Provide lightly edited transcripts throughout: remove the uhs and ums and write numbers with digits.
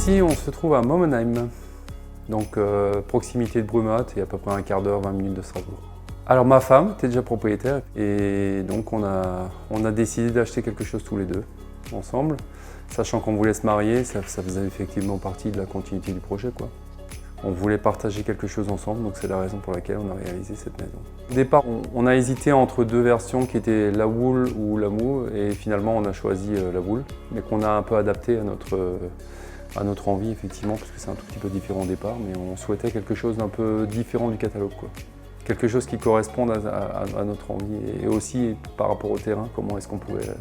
Ici, on se trouve à Momenheim, donc proximité de Brumath et à peu près un quart d'heure, 20 minutes de Strasbourg. Alors ma femme était déjà propriétaire et donc on a décidé d'acheter quelque chose tous les deux, ensemble. Sachant qu'on voulait se marier, ça faisait effectivement partie de la continuité du projet, quoi. On voulait partager quelque chose ensemble, donc c'est la raison pour laquelle on a réalisé cette maison. Au départ, on a hésité entre deux versions qui étaient la wool ou la mou, et finalement on a choisi la wool, mais qu'on a un peu adapté à notre envie, effectivement, parce que c'est un tout petit peu différent au départ, mais on souhaitait quelque chose d'un peu différent du catalogue, quoi. Quelque chose qui corresponde à notre envie, et aussi par rapport au terrain, comment est-ce qu'on pouvait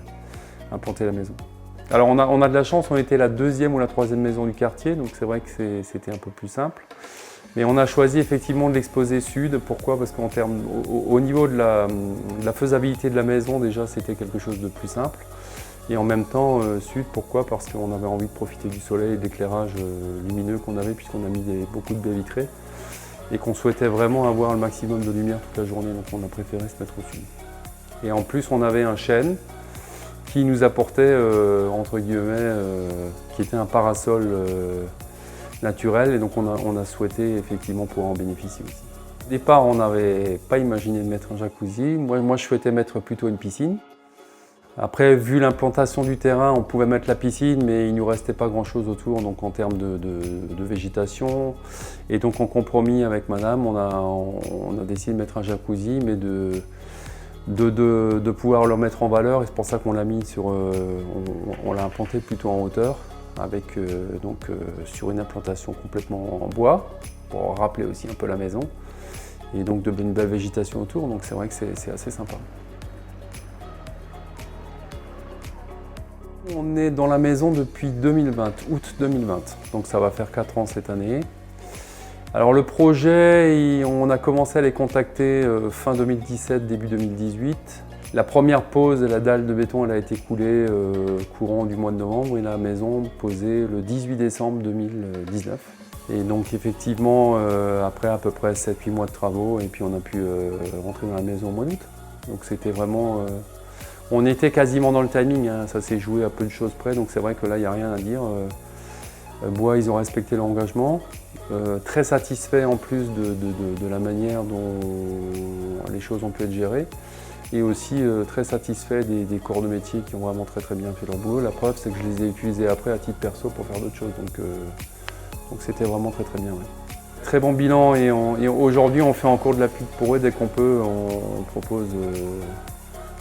implanter la maison. Alors on a de la chance, on était la deuxième ou la troisième maison du quartier, donc c'est vrai que c'était un peu plus simple. Mais on a choisi effectivement de l'exposer sud. Pourquoi? Parce qu'au niveau de la faisabilité de la maison, déjà c'était quelque chose de plus simple. Et en même temps sud, pourquoi? Parce qu'on avait envie de profiter du soleil et de l'éclairage lumineux qu'on avait, puisqu'on a mis beaucoup de baies vitrées. Et qu'on souhaitait vraiment avoir le maximum de lumière toute la journée, donc on a préféré se mettre au sud. Et en plus on avait un chêne qui nous apportait, entre guillemets, qui était un parasol naturel, et donc on a souhaité effectivement pouvoir en bénéficier aussi. Au départ, on n'avait pas imaginé de mettre un jacuzzi. Moi, je souhaitais mettre plutôt une piscine. Après, vu l'implantation du terrain, on pouvait mettre la piscine, mais il ne nous restait pas grand-chose autour, donc en termes de végétation. Et donc, en compromis avec madame, on a décidé de mettre un jacuzzi, mais de pouvoir le mettre en valeur, et c'est pour ça qu'on l'a mis on l'a implanté plutôt en hauteur, avec sur une implantation complètement en bois, pour rappeler aussi un peu la maison, et donc une belle végétation autour, donc c'est vrai que c'est assez sympa. On est dans la maison depuis 2020, août 2020, donc ça va faire 4 ans cette année. Alors le projet, on a commencé à les contacter fin 2017, début 2018. La première pose de la dalle de béton, elle a été coulée courant du mois de novembre, et la maison posée le 18 décembre 2019. Et donc effectivement, après à peu près 7-8 mois de travaux, et puis on a pu rentrer dans la maison au mois d'août. Donc c'était vraiment... on était quasiment dans le timing, hein, ça s'est joué à peu de choses près, donc c'est vrai que là, il n'y a rien à dire. Bois, ils ont respecté l'engagement. Très satisfait en plus de la manière dont les choses ont pu être gérées, et aussi très satisfait des corps de métier qui ont vraiment très bien fait leur boulot. La preuve, c'est que je les ai utilisés après à titre perso pour faire d'autres choses, donc c'était vraiment très bien. Ouais. Très bon bilan, et aujourd'hui on fait encore de la pub pour eux dès qu'on peut. On propose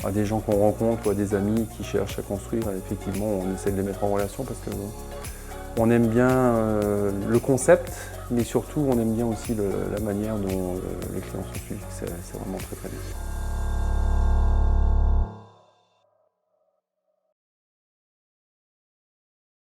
à des gens qu'on rencontre ou à des amis qui cherchent à construire, et effectivement on essaie de les mettre en relation parce que on aime bien le concept, mais surtout on aime bien aussi la manière dont les clients sont suivis. C'est vraiment très bien.